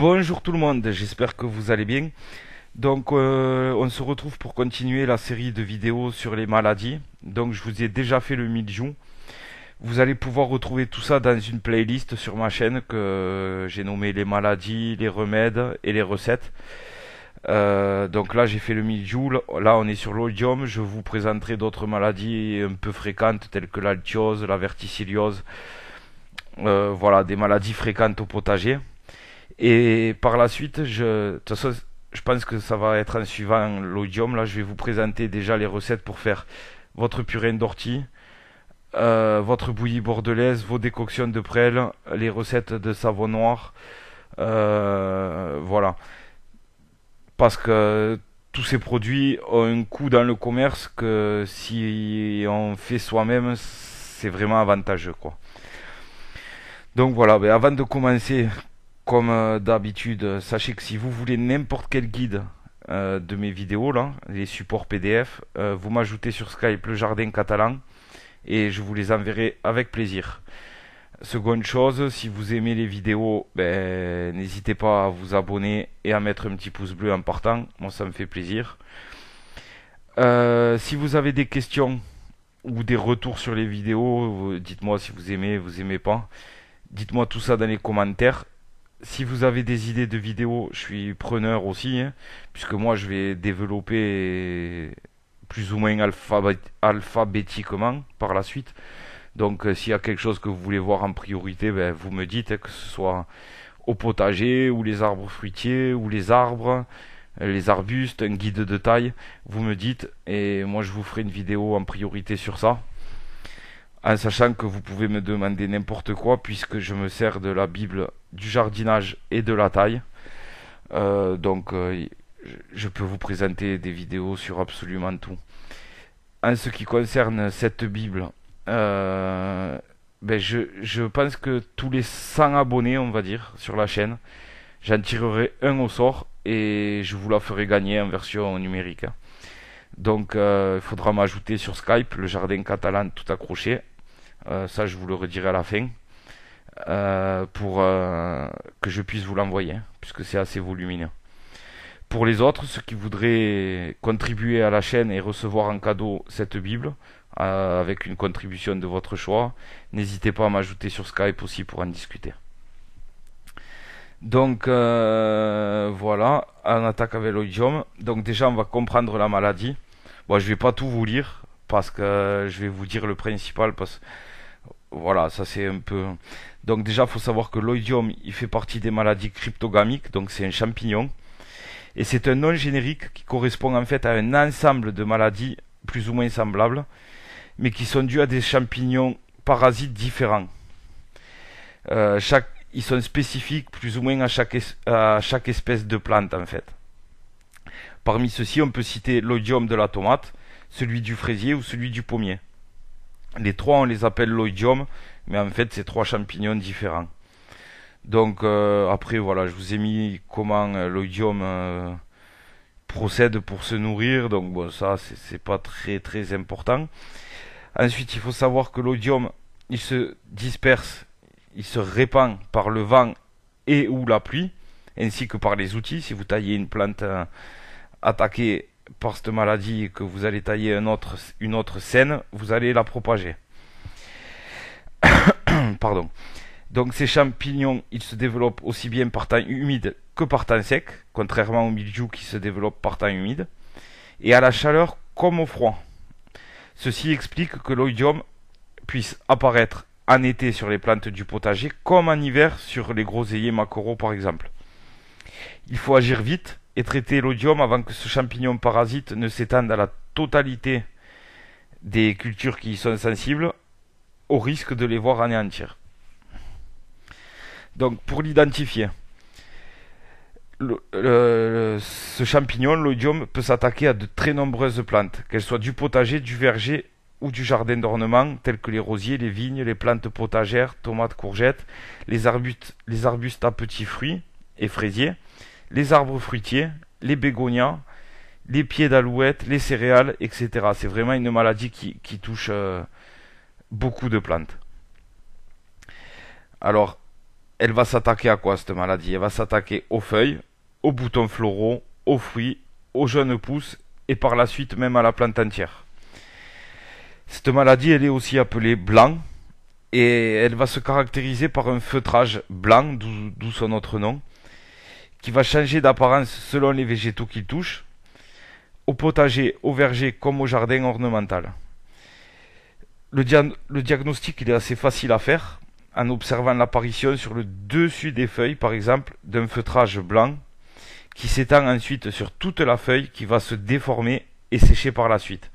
Bonjour tout le monde, j'espère que vous allez bien. Donc on se retrouve pour continuer la série de vidéos sur les maladies. Donc je vous ai déjà fait le mildiou. Vous allez pouvoir retrouver tout ça dans une playlist sur ma chaîne que j'ai nommée les maladies, les remèdes et les recettes. Donc là j'ai fait le mildiou, là on est sur l'oïdium. Je vous présenterai d'autres maladies un peu fréquentes telles que l'altiose, la verticilliose. Voilà, des maladies fréquentes au potager. Et par la suite, de toute façon, je pense que ça va être en suivant l'oïdium. Là, je vais vous présenter déjà les recettes pour faire votre purée d'ortie, votre bouillie bordelaise, vos décoctions de prêle, les recettes de savon noir. Voilà. Parce que tous ces produits ont un coût dans le commerce que si on fait soi-même, c'est vraiment avantageux, quoi. Donc voilà, ben avant de commencer, comme d'habitude, sachez que si vous voulez n'importe quel guide de mes vidéos, là, les supports PDF, vous m'ajoutez sur Skype le Jardin Catalan et je vous les enverrai avec plaisir. Seconde chose, si vous aimez les vidéos, ben, n'hésitez pas à vous abonner et à mettre un petit pouce bleu en partant. Moi, ça me fait plaisir. Si vous avez des questions ou des retours sur les vidéos, dites-moi si vous aimez pas. Dites-moi tout ça dans les commentaires. Si vous avez des idées de vidéos, je suis preneur aussi, hein, puisque moi je vais développer plus ou moins alphabétiquement par la suite. Donc s'il y a quelque chose que vous voulez voir en priorité, ben, vous me dites, hein, que ce soit au potager, ou les arbres fruitiers, ou les arbres, les arbustes, un guide de taille, vous me dites, et moi je vous ferai une vidéo en priorité sur ça. En sachant que vous pouvez me demander n'importe quoi, puisque je me sers de la Bible du jardinage et de la taille. Donc je peux vous présenter des vidéos sur absolument tout. En ce qui concerne cette Bible, ben je pense que tous les 100 abonnés, on va dire, sur la chaîne, j'en tirerai un au sort et je vous la ferai gagner en version numérique. Donc il faudra m'ajouter sur Skype, le Jardin Catalan tout accroché. Ça, je vous le redirai à la fin, pour que je puisse vous l'envoyer, hein, puisque c'est assez volumineux. Pour les autres, ceux qui voudraient contribuer à la chaîne et recevoir en cadeau cette Bible, avec une contribution de votre choix, n'hésitez pas à m'ajouter sur Skype aussi pour en discuter. Donc voilà, on attaque avec l'oïdium. Donc déjà, on va comprendre la maladie. Bon, je vais pas tout vous lire, parce que je vais vous dire le principal, parce que voilà, ça c'est un peu... Donc déjà, il faut savoir que l'oïdium, il fait partie des maladies cryptogamiques, donc c'est un champignon. Et c'est un nom générique qui correspond en fait à un ensemble de maladies plus ou moins semblables, mais qui sont dues à des champignons parasites différents. Ils sont spécifiques plus ou moins à chaque espèce de plante en fait. Parmi ceux-ci, on peut citer l'oïdium de la tomate, celui du fraisier ou celui du pommier. Les trois, on les appelle l'oïdium, mais en fait, c'est trois champignons différents. Donc après, voilà, je vous ai mis comment l'oïdium procède pour se nourrir. Donc bon, ça, c'est pas très très important. Ensuite, il faut savoir que l'oïdium, il se disperse, il se répand par le vent et ou la pluie, ainsi que par les outils. Si vous taillez une plante attaquée par cette maladie et que vous allez tailler une autre scène, vous allez la propager. Pardon. Donc ces champignons, ils se développent aussi bien par temps humide que par temps sec, contrairement au mildiou qui se développe par temps humide, et à la chaleur comme au froid. Ceci explique que l'oïdium puisse apparaître en été sur les plantes du potager, comme en hiver sur les groseilliers maquereaux par exemple. Il faut agir vite et traiter l'oïdium avant que ce champignon parasite ne s'étende à la totalité des cultures qui y sont sensibles, au risque de les voir anéantir. Donc pour l'identifier, ce champignon, l'oïdium, peut s'attaquer à de très nombreuses plantes, qu'elles soient du potager, du verger ou du jardin d'ornement, tels que les rosiers, les vignes, les plantes potagères, tomates, courgettes, les arbustes à petits fruits et fraisiers, les arbres fruitiers, les bégonias, les pieds d'alouette, les céréales, etc. C'est vraiment une maladie qui touche beaucoup de plantes. Alors, elle va s'attaquer à quoi cette maladie? Elle va s'attaquer aux feuilles, aux boutons floraux, aux fruits, aux jeunes pousses et par la suite même à la plante entière. Cette maladie, elle est aussi appelée blanc et elle va se caractériser par un feutrage blanc, d'où son autre nom, qui va changer d'apparence selon les végétaux qu'il touche, au potager, au verger comme au jardin ornemental. Le diagnostic il est assez facile à faire en observant l'apparition sur le dessus des feuilles, par exemple, d'un feutrage blanc qui s'étend ensuite sur toute la feuille qui va se déformer et sécher par la suite.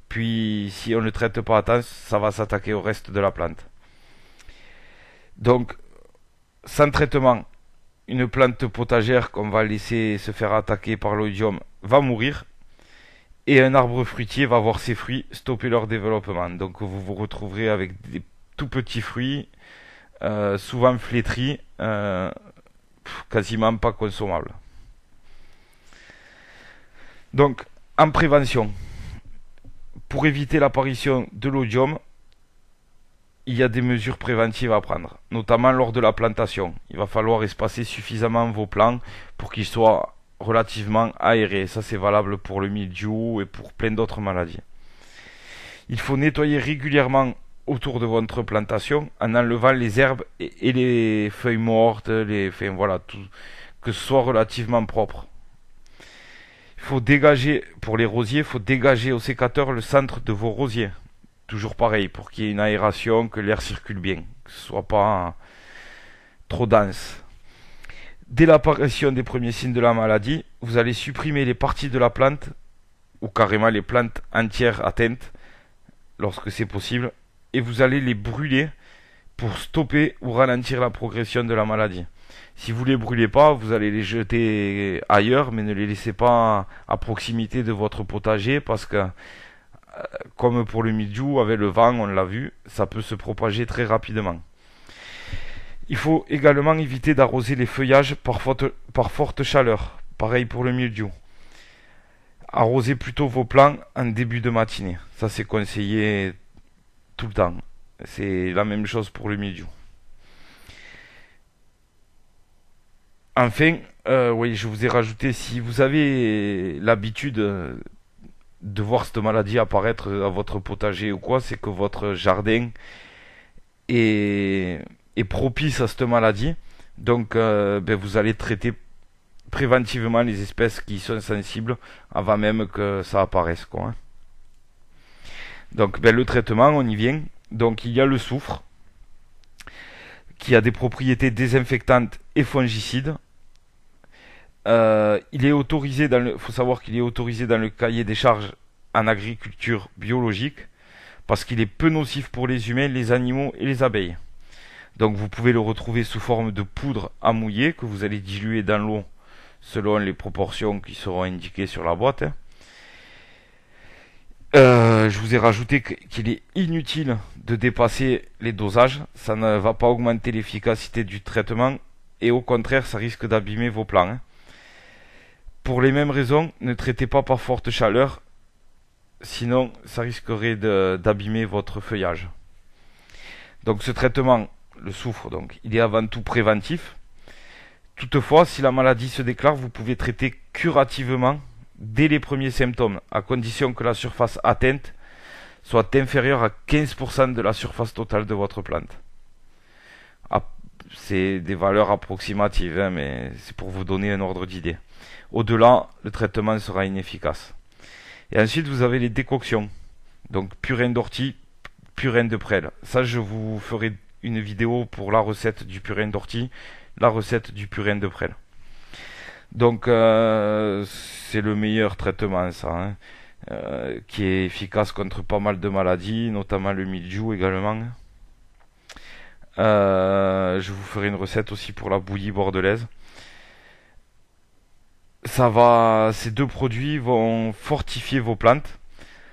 Puis, si on ne le traite pas à temps, ça va s'attaquer au reste de la plante. Donc, sans traitement, une plante potagère qu'on va laisser se faire attaquer par l'oïdium va mourir et un arbre fruitier va voir ses fruits stopper leur développement. Donc, vous vous retrouverez avec des tout petits fruits, souvent flétris, quasiment pas consommables. Donc, en prévention, pour éviter l'apparition de l'oïdium, il y a des mesures préventives à prendre, notamment lors de la plantation. Il va falloir espacer suffisamment vos plants pour qu'ils soient relativement aérés. Ça, c'est valable pour le mildiou et pour plein d'autres maladies. Il faut nettoyer régulièrement autour de votre plantation en enlevant les herbes et les feuilles mortes, que ce soit relativement propre. Il faut dégager, pour les rosiers, il faut dégager au sécateur le centre de vos rosiers. Toujours pareil, pour qu'il y ait une aération, que l'air circule bien, que ce soit pas trop dense. Dès l'apparition des premiers signes de la maladie, vous allez supprimer les parties de la plante, ou carrément les plantes entières atteintes, lorsque c'est possible, et vous allez les brûler pour stopper ou ralentir la progression de la maladie. Si vous ne les brûlez pas, vous allez les jeter ailleurs, mais ne les laissez pas à proximité de votre potager, parce que comme pour le mildiou, avec le vent, on l'a vu, ça peut se propager très rapidement. Il faut également éviter d'arroser les feuillages par forte chaleur. Pareil pour le mildiou. Arrosez plutôt vos plants en début de matinée. Ça, c'est conseillé tout le temps. C'est la même chose pour le mildiou. Enfin, oui, je vous ai rajouté, si vous avez l'habitude de voir cette maladie apparaître à votre potager ou quoi, c'est que votre jardin est propice à cette maladie. Donc vous allez traiter préventivement les espèces qui sont sensibles avant même que ça apparaisse, quoi, hein. Donc le traitement, on y vient. Donc il y a le soufre qui a des propriétés désinfectantes et fongicides. Il est autorisé faut savoir qu'il est autorisé dans le cahier des charges en agriculture biologique parce qu'il est peu nocif pour les humains, les animaux et les abeilles. Donc vous pouvez le retrouver sous forme de poudre à mouiller que vous allez diluer dans l'eau selon les proportions qui seront indiquées sur la boîte, hein. Je vous ai rajouté qu'il est inutile de dépasser les dosages, ça ne va pas augmenter l'efficacité du traitement et au contraire ça risque d'abîmer vos plants, hein. Pour les mêmes raisons, ne traitez pas par forte chaleur, sinon ça risquerait d'abîmer votre feuillage. Donc ce traitement, le soufre, donc, il est avant tout préventif. Toutefois, si la maladie se déclare, vous pouvez traiter curativement dès les premiers symptômes, à condition que la surface atteinte soit inférieure à 15% de la surface totale de votre plante. C'est des valeurs approximatives, hein, mais c'est pour vous donner un ordre d'idée. Au-delà, le traitement sera inefficace. Et ensuite, vous avez les décoctions. Donc, purin d'ortie, purin de prêle. Ça, je vous ferai une vidéo pour la recette du purin d'ortie, la recette du purin de prêle. Donc, c'est le meilleur traitement, ça, hein, qui est efficace contre pas mal de maladies, notamment le mildiou également. Je vous ferai une recette aussi pour la bouillie bordelaise. Ces deux produits vont fortifier vos plantes.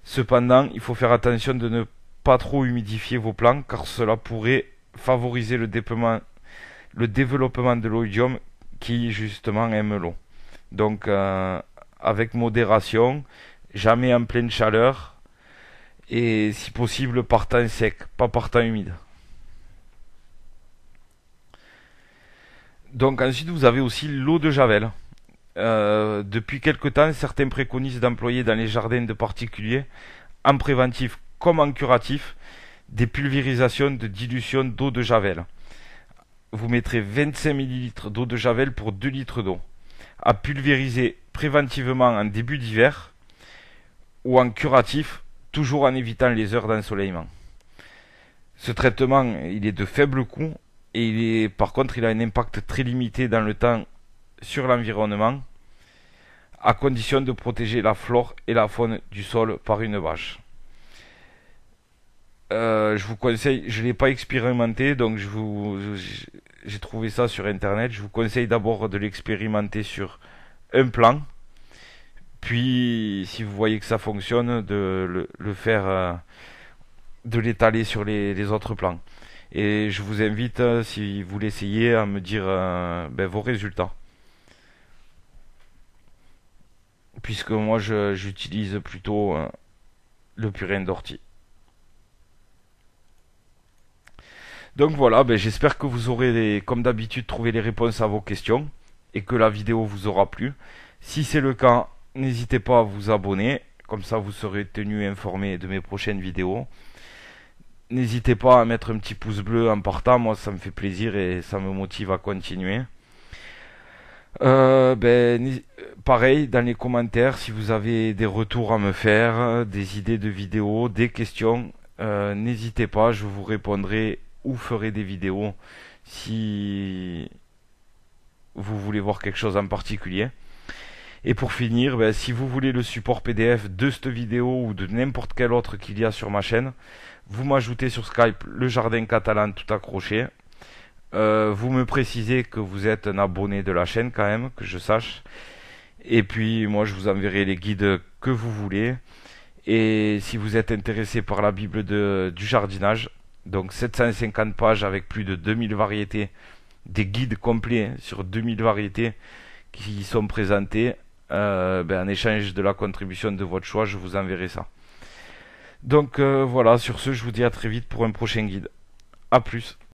Cependant, il faut faire attention de ne pas trop humidifier vos plants car cela pourrait favoriser le développement de l'oïdium qui justement aime l'eau. Donc avec modération, jamais en pleine chaleur et si possible par temps sec, pas par temps humide. Donc ensuite vous avez aussi l'eau de Javel. Depuis quelque temps, certains préconisent d'employer dans les jardins de particuliers, en préventif comme en curatif, des pulvérisations de dilution d'eau de Javel. Vous mettrez 25 ml d'eau de Javel pour 2 litres d'eau, à pulvériser préventivement en début d'hiver ou en curatif, toujours en évitant les heures d'ensoleillement. Ce traitement, il est de faible coût et par contre, il a un impact très limité dans le temps sur l'environnement, à condition de protéger la flore et la faune du sol par une bâche. Je vous conseille, je ne l'ai pas expérimenté, donc j'ai trouvé ça sur internet. Je vous conseille d'abord de l'expérimenter sur un plan, puis si vous voyez que ça fonctionne, de le faire, de l'étaler sur les autres plans. Et je vous invite, si vous l'essayez, à me dire vos résultats. Puisque moi j'utilise plutôt le purin d'ortie. Donc voilà, j'espère que vous aurez, comme d'habitude, trouvé les réponses à vos questions et que la vidéo vous aura plu. Si c'est le cas, n'hésitez pas à vous abonner, comme ça vous serez tenu informé de mes prochaines vidéos. N'hésitez pas à mettre un petit pouce bleu en partant, moi ça me fait plaisir et ça me motive à continuer. Pareil, dans les commentaires, si vous avez des retours à me faire, des idées de vidéos, des questions, n'hésitez pas, je vous répondrai ou ferai des vidéos si vous voulez voir quelque chose en particulier. Et pour finir, si vous voulez le support PDF de cette vidéo ou de n'importe quelle autre qu'il y a sur ma chaîne, vous m'ajoutez sur Skype le Jardin Catalan tout accroché. Vous me précisez que vous êtes un abonné de la chaîne quand même, que je sache. Et puis moi je vous enverrai les guides que vous voulez. Et si vous êtes intéressé par la Bible du jardinage, donc 750 pages avec plus de 2000 variétés, des guides complets sur 2000 variétés qui sont présentés, en échange de la contribution de votre choix, je vous enverrai ça. Donc voilà, sur ce, je vous dis à très vite pour un prochain guide. A plus.